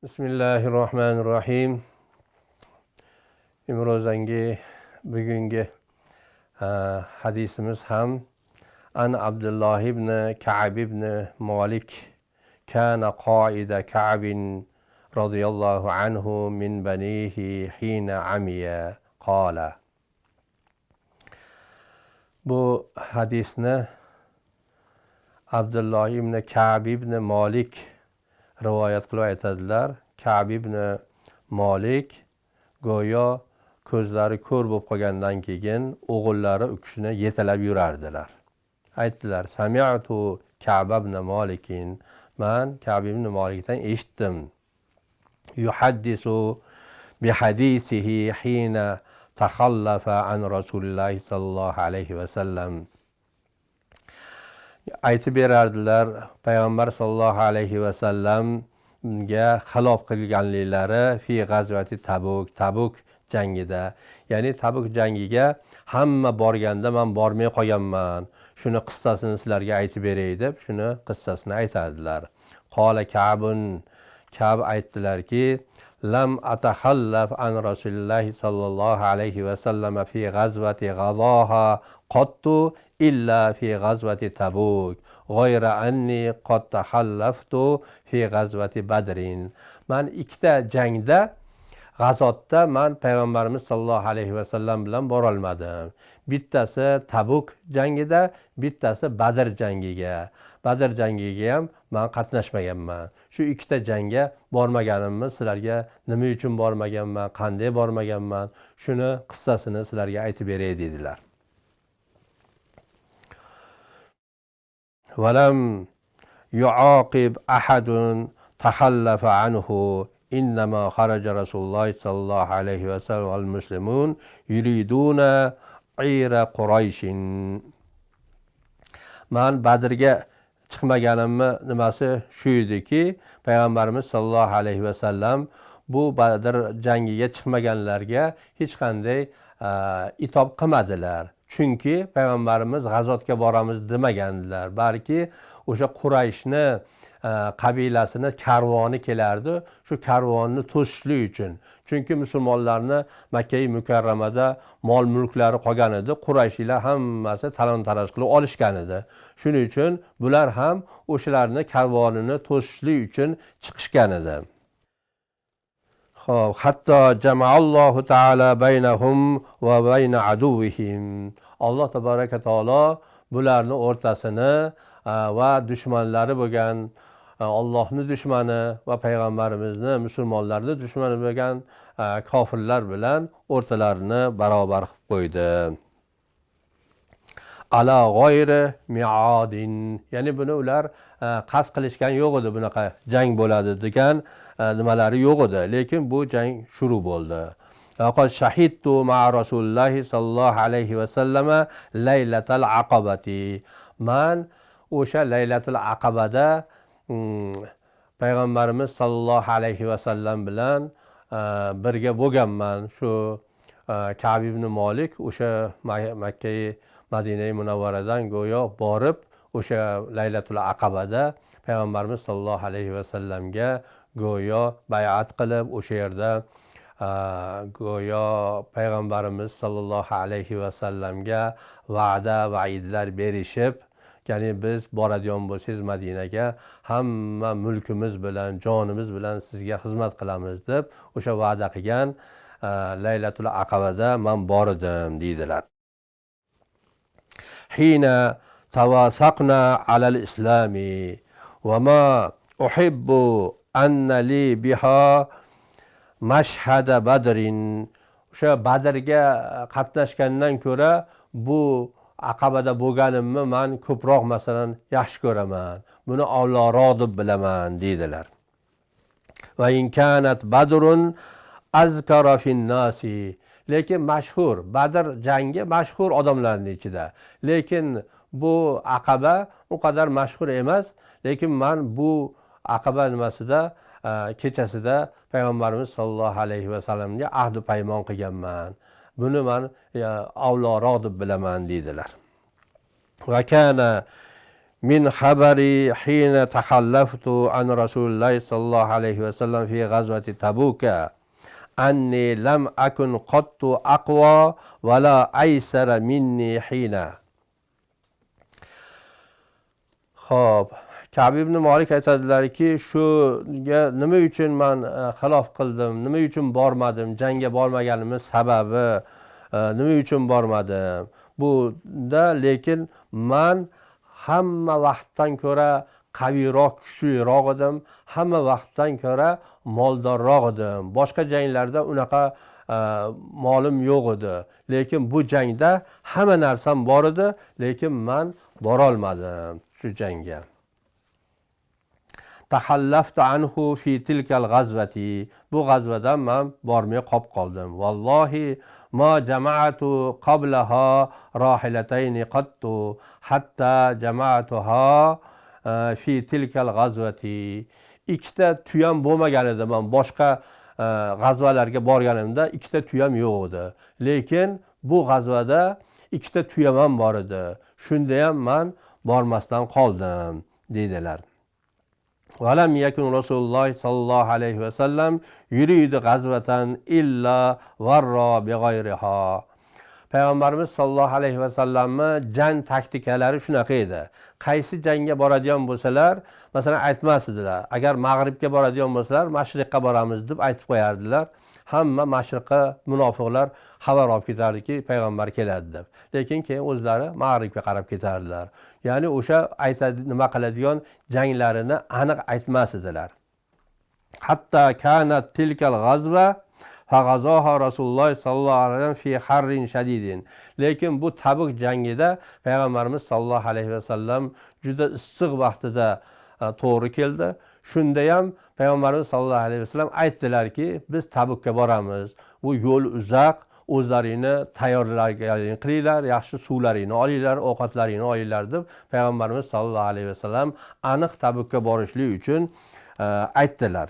Bismillahirrahmanirrahim. Bugungi hadisimiz ham an Abdullah ibn Ka'b ibn Malik kana qa'ida Ka'b radiyallahu anhu min banihi hina amiya qala. Bu hadisni Abdullah ibn Ka'b ibn Malik rivoyat qilib aytadilar. Ka'b ibn Malik go'yo ko'zlari ko'r bo'lib qolgandan keyin o'g'illari u kishini yetalab yurardilar. Aytdilar: "Sami'tu Ka'b ibn Malikin." Man Ka'b ibn Malikdan eshitdim. Yuhaddisu bi hadisihi hina takhallafa an Rasululloh sallallohu alayhi va sallam. Aytib berardilar payg'ambar sallallohu alayhi va sallamga xilof qilganliklari fi g'azvati Tabuk jangida. Ya'ni Tabuk jangiga hamma borganda men bormay qolganman. Shuni qissasini sizlarga aytib beray deb shuni qissasini aytadilar. Qola Ka'b aytdilarki: "Lam atakhallaf an Rasululloh sallallohu alayhi va sallam fi g'azvati G'azaha qattu illa fi g'azvati Tabuk, g'ayra anni qad takhallaftu fi g'azvati Badrin." Men ikkita jangda G'azotda men payg'ambarimiz sallallohu alayhi va sallam bilan bora olmadim. Bittasi Tabuk jangida, bittasi Badr jangiga. Badr jangiga ham men qatnashmaganman. Shu ikkita jangga bormaganimni sizlarga nima uchun bormaganman, qanday bormaganman, shuni qissasini sizlarga aytib beray dedilar. Valam yuaqib ahadun takhallafa anhu. İnnama kharaca Rasulullah sallallahu aleyhi ve sellem al muslimun yuriduna ira Qurayshin. Men Badrga chiqmaganimni nimasi shu ediki, payg'ambarimiz sallallohu alayhi va sallam bu Badr jangiga chiqmaganlarga hech qanday itob qilmadilar. Chunki payg'ambarimiz g'azotga boramiz demagandilar, balki o'sha Qurayshni qabilasini karvoni kelardi, shu karvonni to'sishlik uchun. Chunki musulmonlarni Makka-i Mukarramada mol mulklari qolgan edi, Qurayshlar hammasi talon-taroj qilib olishgan edi. Shuning uchun bular ham o'shalarni karvonini to'sishlik uchun chiqishgan edi. Xo'p, hatto jama'allohu ta'ala baynahum va bayna aduvihim. Alloh tabaraka taolo bularni o'rtasini va dushmanlari bo'lgan Allohning dushmani va payg'ambarimizni musulmonlarning dushmani bo'lgan kofirlar bilan o'rtalarini barobar qilib qo'ydi. Ala g'oyri mi'adin. Ya'ni buni ular qasd qilishgan yo'q edi, bunaqa jang bo'ladi degan nimalari yo'q edi, lekin bu jang shuru bo'ldi. Laqad shahidtu ma'a Rasululloh sallallohu alayhi va sallama laylatal aqabati. Men o'sha laylatul aqabada payg'ambarimiz sallallohu alayhi va sallam bilan birga bo'lganman. Shu Ka'b ibn Malik o'sha Makka Madina Munavvaradan go'yo borib o'sha laylatul aqabada payg'ambarimiz sallallohu alayhi va sallamga go'yo bay'at qilib o'sha yerda go'yo payg'ambarimiz sallallohu alayhi va sallamga va'da va'idlar berishib, ya'ni biz boradigan bo'lsangiz Madinaga hamma mulkimiz bilan, jonimiz bilan sizga xizmat qilamiz deb o'sha va'da qilgan laylatul aqabada men bordim deydilar. Hina tawasaqna alal islami va ma uhibbu anna li biha mashhada badrin. O'sha Badrga qatnashgandan ko'ra bu Aqabada bo'lganimni men ko'proq masalan yaxshi ko'raman. Buni avvalroq deb bilaman deydilar. Va in kanat badrun azkara fin nasi. Lekin mashhur Badr jangi mashhur odamlarning ichida. Lekin bu Aqaba u qadar mashhur emas, lekin men bu Aqaba nimasida kechasida payg'ambarimiz sallallohu alayhi va sallamga ahd paymon qilganman. Buni men avvalroq deb bilaman deydilar. Va kana من خبري حين تخلفت عن رسول الله صلى الله عليه وسلم في غزوة تبوك أني لم أكن قط أقوى ولا أيسر مني حين. خب Ka'b ibn Malik aytadilarki, shuga nima uchun men xilof qildim, nima uchun bormadim, jangga bormaganimning sababi nima uchun bormadim? Bunda lekin men hamma vaqtdan ko'ra qaviyroq, kuchliroq edim, hamma vaqtdan ko'ra moldorroq edim. Boshqa janglarda unaqa molim yo'q edi. Lekin bu jangda hamma narsam bor edi, lekin men bora olmadim shu jangga. Tahallaftu anhu fi tilkal g'azvati. Bu g'azvadan men bormay qoldim. Vallohi ma jama'atu qablaha rahilatayn qattu hatta jama'atuha fi tilkal g'azvati. Ikkita tuyam bo'lmagan edi. Men boshqa g'azvalarga borganimda ikkita tuyam yo'q edi. Lekin bu g'azvada ikkita tuyam ham bor edi. Shunda ham men bormasdan qoldim dedilar. وَلَمْ يَكُنْ رَسُولُ اللّٰهِ صَلَّى اللّٰهُ عَلَيْهِ وَسَلَّمْ يُرِيدُ غَزْوَةً إِلَّا وَرَّى بِغَيْرِهَا. Payg'ambarimiz sollallohu alayhi vasallamni jang taktikalari shunaqa edi. Qaysi jangga boradigan bo'lsalar, masalan aytmas edilar. Agar Mag'ribga boradigan bo'lsalar, Mashriqqa boramiz deb aytib qo'yardilar. Hamma Mashriqqa munofiqlar xabar olib ketardiki, payg'ambar keladi deb. Lekin keyin o'zlari Mag'ribga qarab ketardilar. Ya'ni o'sha aytadi nima qiladigan janglarini aniq aytmas edilar. Hatta kanat tilkal g'azva fag'azoha Rasululloh sallallohu alayhi vasallam fi harrin shadidin. Lekin bu Tabuk jangida payg'ambarimiz sallallohu alayhi vasallam juda issiq vaqtida to'g'ri keldi. Shunda ham payg'ambarimiz sallallohu alayhi vasallam aytdilarki, biz Tabukka boramiz. Bu yo'l uzoq, o'zlaringni tayyorgarlik qilinglar, yaxshi suvlaringni olinglar, ovqatlaringni olinglar deb payg'ambarimiz sallallohu alayhi vasallam aniq Tabukka borishlik uchun aytdilar.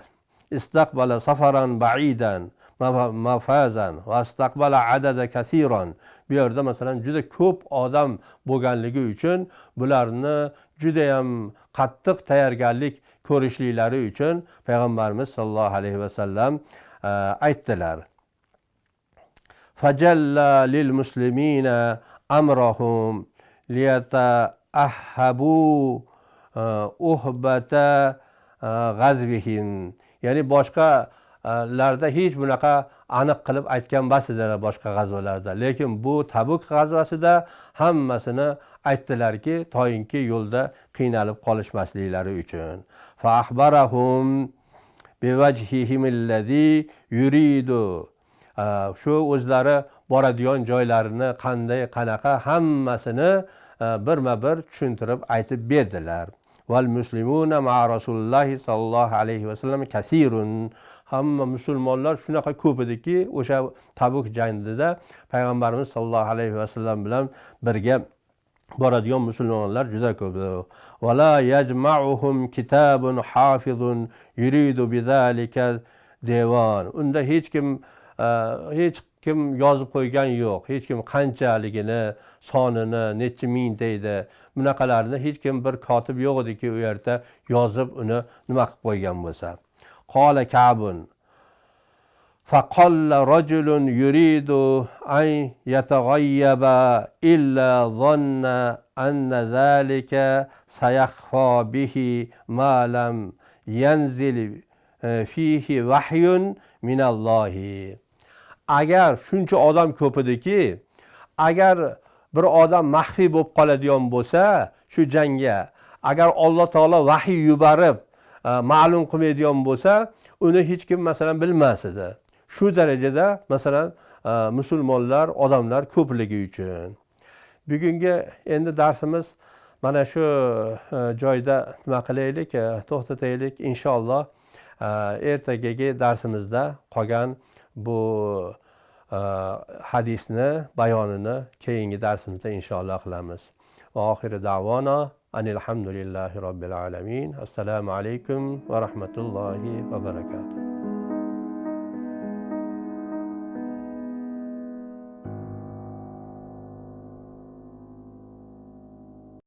Istaqbala safaran ba'idan mafazan va istaqbala adada kasiran. Bu yerda masalan juda ko'p odam bo'lganligi uchun bularni juda ham qattiq tayyorgarlik ko'rishliklari uchun payg'ambarimiz sallallohu alayhi vasallam aytdilar. Fajalla lil muslimina amrahum liyata'ahhabu uhbata g'azvihim. Ya'ni boshqalarda hech bunaqa aniq qilib aytgan emas edilar boshqa g'azvalarda. Lekin bu Tabuk g'azvasida hammasini aytdilarki, toyinki yo'lda qiynalib qolishmasliklari uchun. Fa akhbarahum biwajhihim allazi yuridu. Shu o'zlari boradigan joylarini qanday, qanaqa hammasini birma-bir tushuntirib aytib berdilar. Val muslimuna ma'a Rasulullohi sallallohu alayhi vasallam kasirun. Hamma musulmonlar shunaqa ko'p ediki, o'sha Tabuk jangida payg'ambarimiz sallallohu alayhi vasallam bilan birga boradigan musulmonlar juda ko'p edi. Va la yajma'uhum kitabun hafizun yuridu bizalika devan. Unda hech kim yozib qo'ygan yo'q. Hech kim qanchaligini, sonini, necha mingta edi. Bunaqalarni hech kim bir kotib yo'q ediki, u yerda yozib uni nima qilib qo'ygan bo'lsa. Qala Ka'bun faqalla rajulun yuridu an yataghayyaba illa dhanna anna zalika sayakhfa bihi ma lam yanzil fihi vahyun minallohi. Agar shuncha odam ko'p ediki, agar bir odam maxfiy bo'lib qoladigan bo'lsa, shu jangga agar Alloh taolo vahiy yuborib ma'lum qilmaydigan bo'lsa, uni hech kim masalan bilmas edi. Shu darajada masalan musulmonlar, odamlar ko'pligi uchun. Bugungi endi darsimiz mana shu joyda nima qilaylik, to'xtataylik inshaalloh. Ertagagi darsimizda qolgan bu hadisni bayonini keyingi darsimizda inshaalloh qilamiz. Va oxiri davona anil hamdulillahi robbil alamin. Assalomu alaykum va rahmatullohi va barakatuh.